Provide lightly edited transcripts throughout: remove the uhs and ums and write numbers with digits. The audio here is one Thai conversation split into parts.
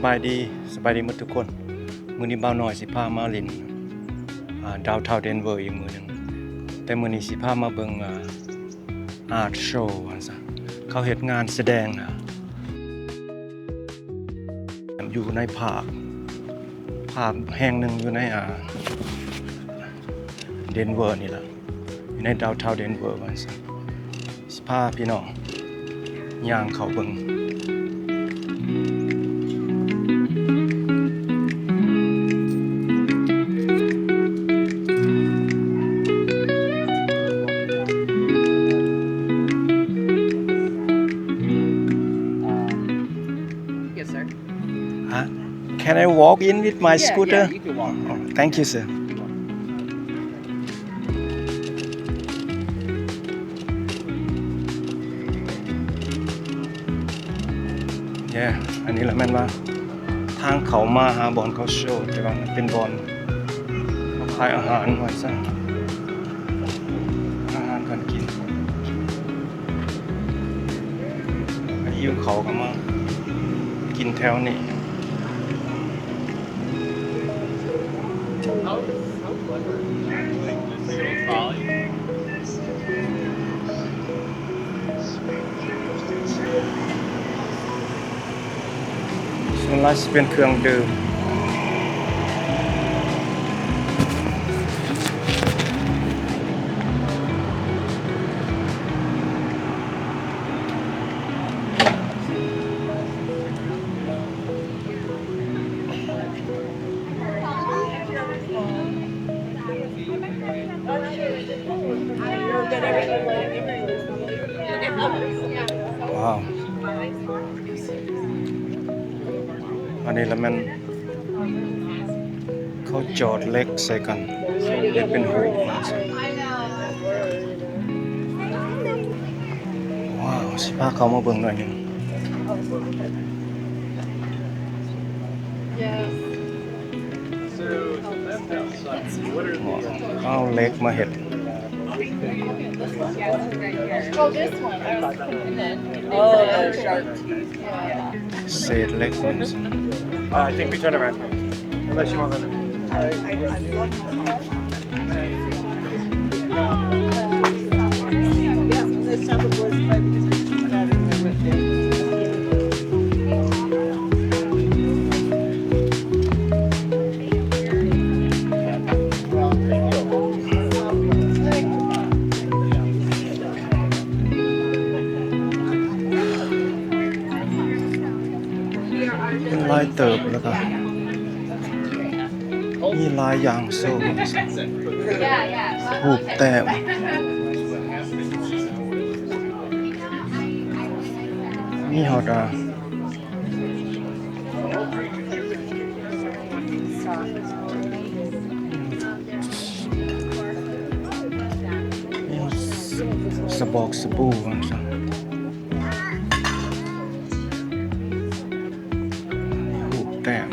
บายดีหมดทุกคนมื้อนี้บ่าวน้อยสิพามาเล่นดาวน์ทาวน์เดนเวอร์อีกมื้อนึงแต่มื้อนี้สิพามาเบิ่งอาร์ตโชว์ว่าซั่นเขาเฮ็ดงานแสดงอยู่ในภาคแห่งหนึ่งอยู่ในเดนเวอร์นี่ล่ะอยู่ในดาวน์ทาวน์เดนเวอร์ว่าซั่นสิพาพี่น้องย่างเข้าเบิ่งCan I walk in with my scooter? Yeah, you can walk. Oh, thank you, sir. Yeah, อันนี้แหละแม่นว่าทางเขามาหาบอนเขาโชว์แต่ว่ามันเป็นบอนเขาขายอาหารไว้ซะอาหารการกินหิวเขาก็มากินแถวนี้ส่วนหลายสิเป็นเครื่องดื่มว้าวอันนี้ละมันเขาจอดเล็กใส่กันเล็กเป็นหูว้าวสิพาเขามาเบิ่งหน่อยนึงเอาเล็กมาเฮ็ดOh, this one. And then, sharp. เศษเล็กมัน I think we turn around. Unless you want to.ลายเติบแล้วก็มีลายอย่างโซ่รูปแต้มมีฮอดสบอกสบู่กันซะแต้ม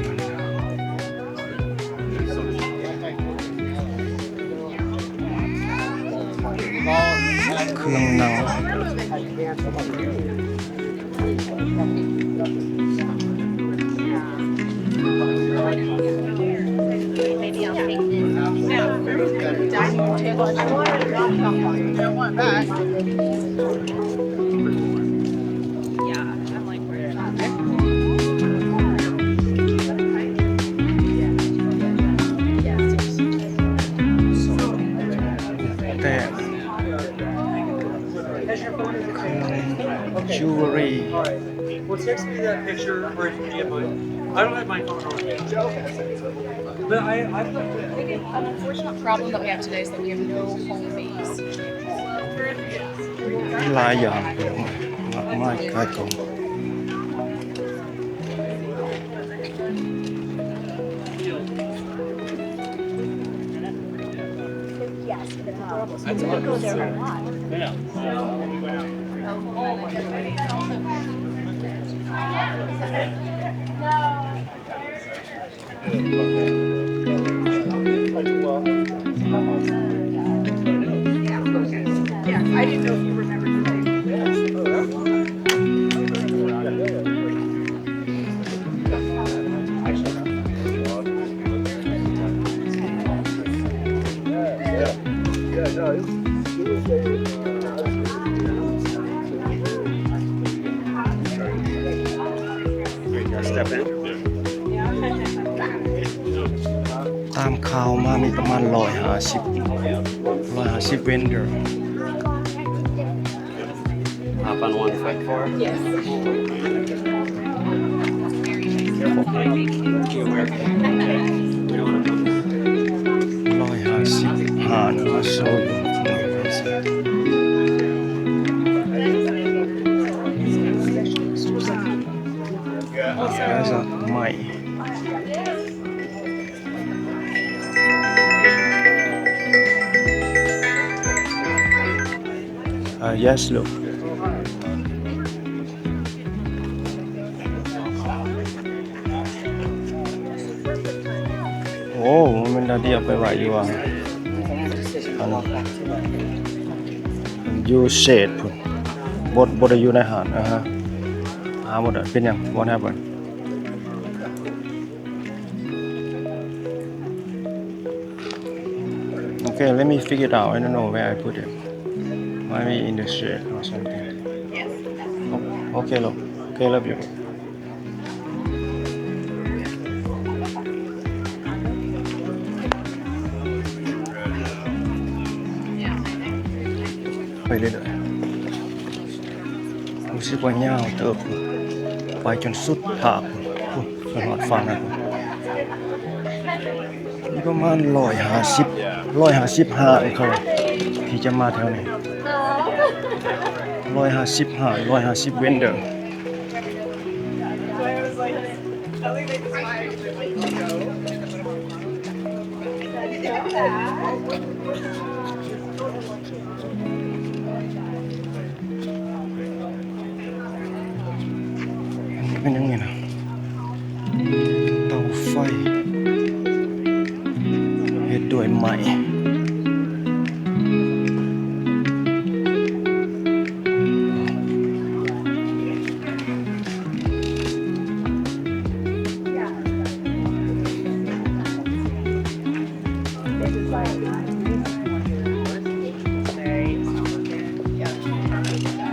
เครื่องหนังjewelry. Well, text me that picture where you can get mine. I don't have my phone on me. But I've An unfortunate problem that we have today is that we have no home base. มีหลายอย่างมากขายของ Yes, it's adorable. So we go there a lot. Yeah, I didn't know if you remembered the name. เ Step in. ตามข่าวมามีประมาณ150 vendor Hop on one foot for it. Yes. Careful. You aware? We don't want to bump this. 155นะโซอยู่แล้วจะใหม่ yes look โอ้มันน่าดีเอาไปไว้อยู่อ่ะอันอยู่เศษพุ่นบ่ได้อยู่ในหาดนะฮะหาหมดอ่ะเป็นหยัง what happened okay let me figure it out I don't know where I put it maybe in the shade or something okay look okay love youไปเรื่อยๆรู้สึกว่ายาวเติบไปจนสุดผากจนหอดฟังนะนี่ประมาณ155เขาที่จะมาแถวนี้150 vendorเป็นยังไงนะเตาไฟเฮ็ดด้วยไม้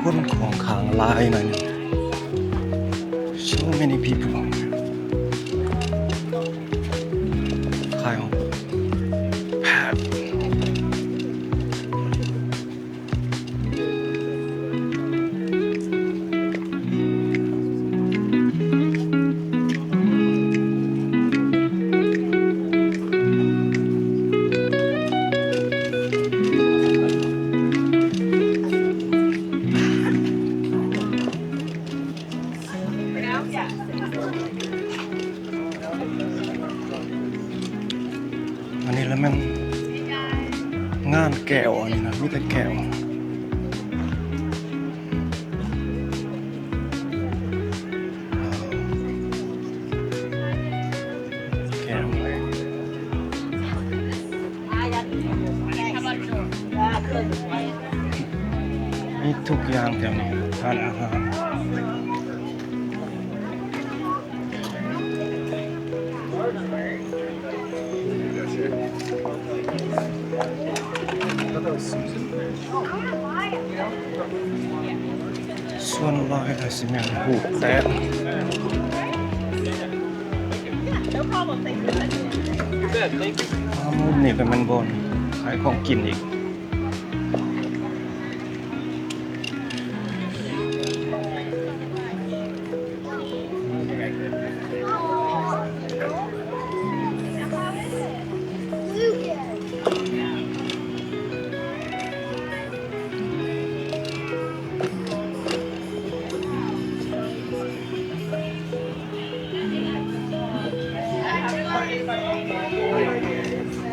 คนของขางลายหน่อยนึงSo many people ขายของแพบอันนี้แล้วมันงานแก้วอันนี้นะมีแต่แก้วแก้วมีทุกอย่างแถวนี้ทานอาหารส่วนลอยก็สิแม่นหูแต่ No problem. Thank you. Good, thank you. มุมนี่ก็มันบนขายของกินอีก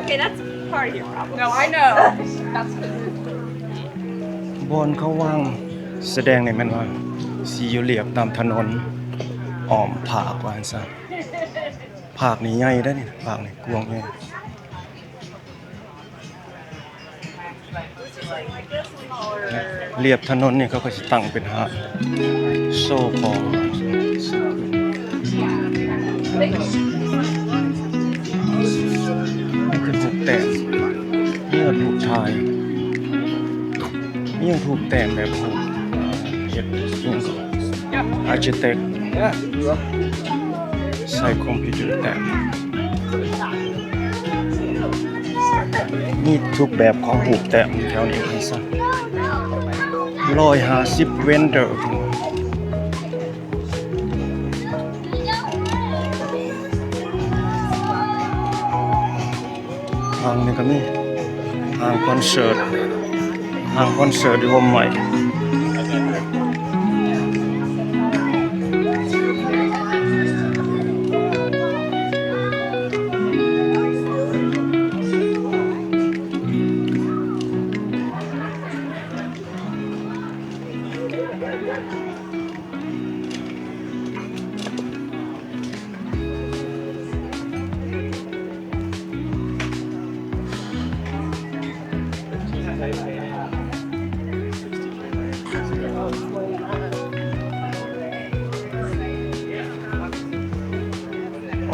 Okay, that's part of your problem. No, I know. That's good. บนเขาวางแสดงในมันว่าสีอยู่เรียบตามถนนอ้อมผากว่าซั่นซะผากนี่ใหญ่เด้อนี่ผากนี่กว้างใหญ่เรียบถนนนี่เขาก็สิตั้งเป็นหาดโซ่ของนี่คือถูกแต่งนี่คือถูกชาย ยังถูกแต่งแบบรูปเฮ็ดอาร์คิเทคใช้คอมพิวเตอร์แต่งมีทุกแบบของรูปแต่งแถวนี้เพิ่นซั่น150 เวนเดอร์ทางนี้ก็มีทางคอนเสิร์ตที่ว่าใหม่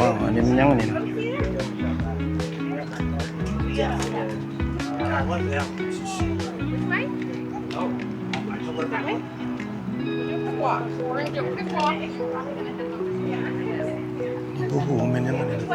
ว้าวอันนี้มันยังอันนี้นะโอ้โหมันยังอันนี้นะ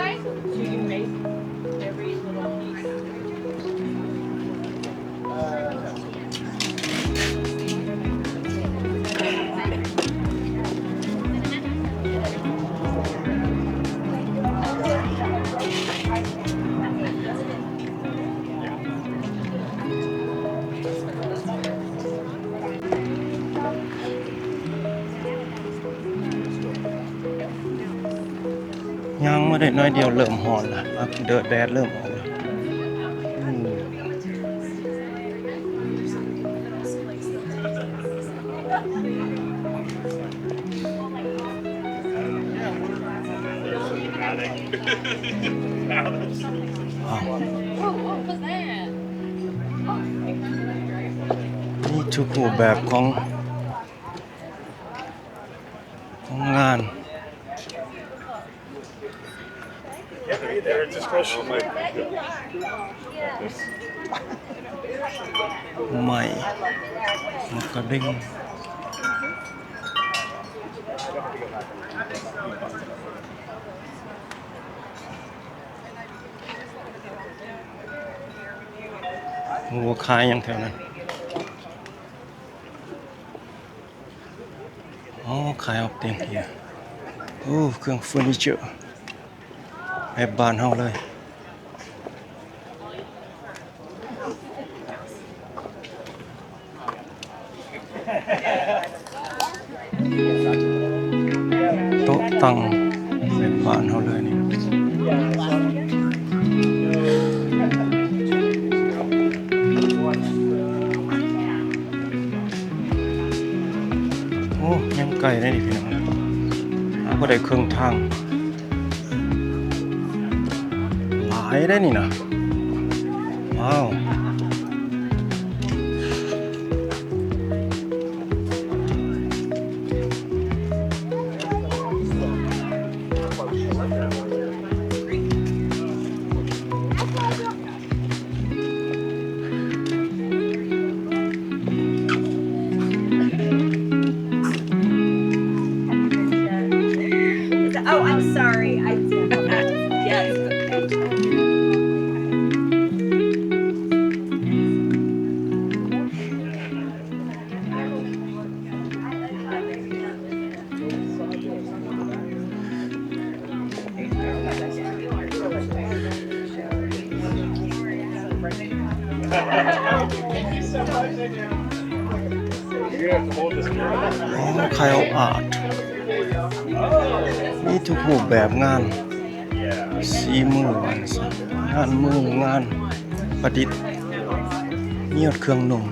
ยังไม่ได้น้อยเดียวเริ่มร้อนแล้วเดินแดดเริ่มออกแล้วนี่ทุกรูปแบบของงานใหม่มากระดิ่งหัวขายยังแถวนั้นอ๋อขายออกเตียงเฮียโอ้เครื่องเฟอร์นิเจอร์แบบบ้านเฮาเลยโต๊ะตั้งแบบบ้านเฮาเลยนี่โอ้ยังไกลได้ดิพี่น้องบ่ได้ครึ่งทางหลายได้นี่นะว้าวOh, I'm sorry. Yes. Kyle Art มีทุกรูปแบบงานสีมืองานมืองานประดิษฐ์มียอดเครื่องนุ่ง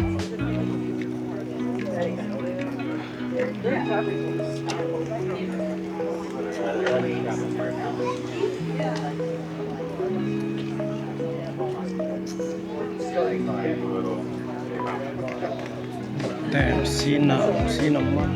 แต่สีน้ำมัน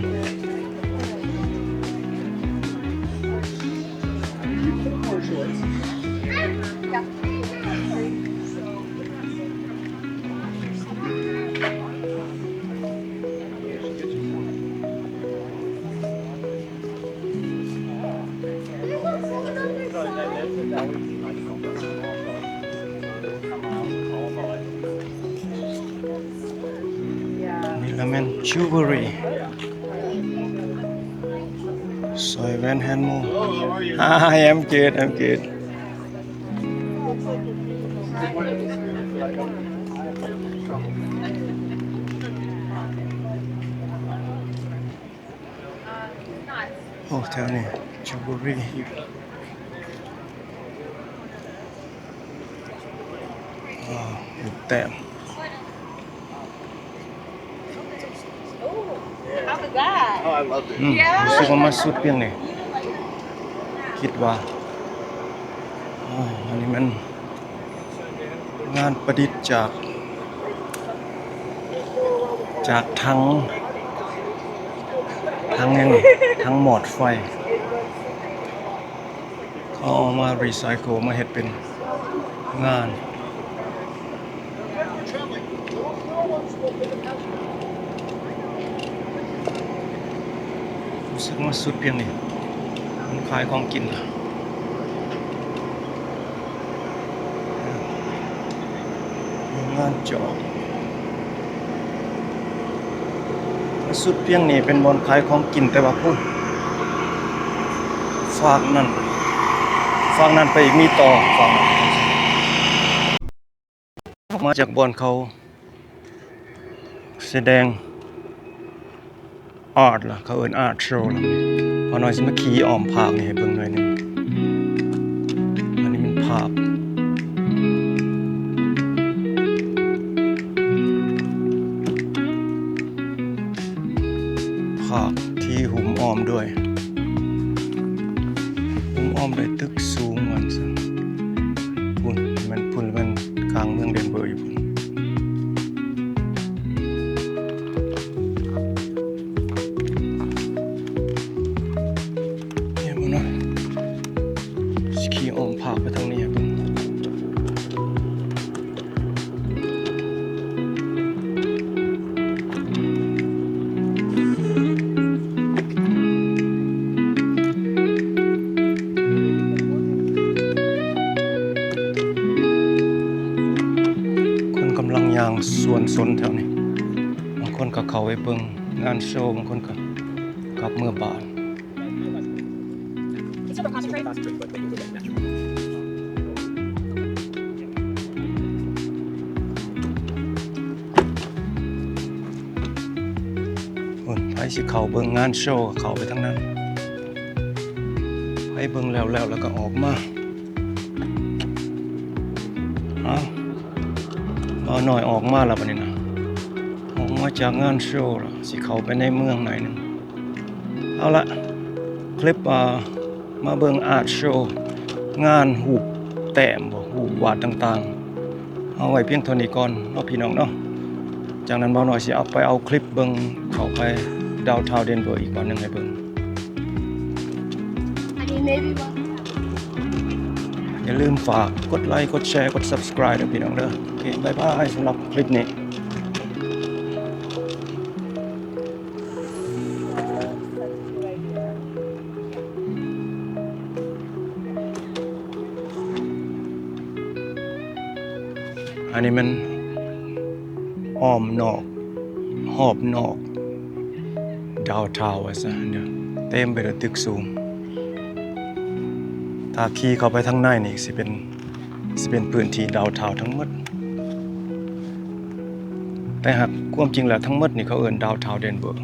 มันจิวเวลรี่สอยแวนแฮนด์มูI am good I'm good โอ้แถวนี้จิวเวลรี่อยู่อยู่แต้ม How was that? Oh, I loved it. รู้สึกว่ามันสุดเพียงนี่คิดว่าอันนี้มันงานประดิษฐ์จากทั้งยังไงทั้งหมอดไฟเขาเอามารีไซเคิลมาเฮ็ดเป็นงานรู้สึกว่าสุดเพียงนี่มันขายของกินล่ะงานจอบสุดเพียงนี่เป็นบอนขายของกินแต่ว่าพุ่นฝากนั่นไปอีกมีต่อฝากมาจากบอนเขาแสดงอาร์ตล่ะเขาเอิ้นอาร์ตโชว์ล่ะพอน้อยสิมาขี่อ้อมภาคนี่ให้เบิ่งหน่อยหนึงอันนี้มันภาพที่หุ้มอ้อมด้วยหุ้มอ้อมด้วยตึกสูงมันซะพุ่นมันกลางเมืองเดนเวอร์อยู่พุ่นเนี่ยมันน่ะสกีอ้อมภาคไปทางนี้พุ่นกำลังย่างสวนสนแถวนี้บางคนก็เข้าไปเบิ่งงานโชว์บางคนก็กลับเมื่อบ่ายไปสิเข้าเบิ่งงานโชว์เข้าไปทั้งนั้นไปเบิ่งแล้วแล้วก็ออกมาเอาหน่อยออกมาแล้วบัดนี้นะออกมาจากงานโชว์แล้วสิเข้าไปในเมืองหน่อยนึงเอาละคลิปมาเบิ่งอาร์ตโชว์งานหูปแต้มบ่หูปวาดต่างๆเอาไว้เพียงเท่านี้ก่อนเนาะพี่น้องเนาะจากนั้นบ่าวน้อยสิเอาคลิปเบิ่งเข้าไปดาวน์ทาวน์เดนเวอร์อีกวันหนึงให้เบิ่ง I mean, maybe one. อย่าลืมฝากกดไลค์กดแชร์กด Subscribe ด้วยพี่น้องเด้อโอเคบ๊ายบายสำหรับคลิปนี้อันนี้มันอ้อมนอกหอบนอกดาวทาวน์ซะเนี่ยเต็มไปด้วยตึกสูงถ้าขี่เข้าไปทางในนี่สิเป็นพื้นที่ดาวทาวน์ทั้งหมดแต่หากความจริงแล้วทั้งหมดนี่เขาเอิ้นดาวทาวน์เดนเวอร์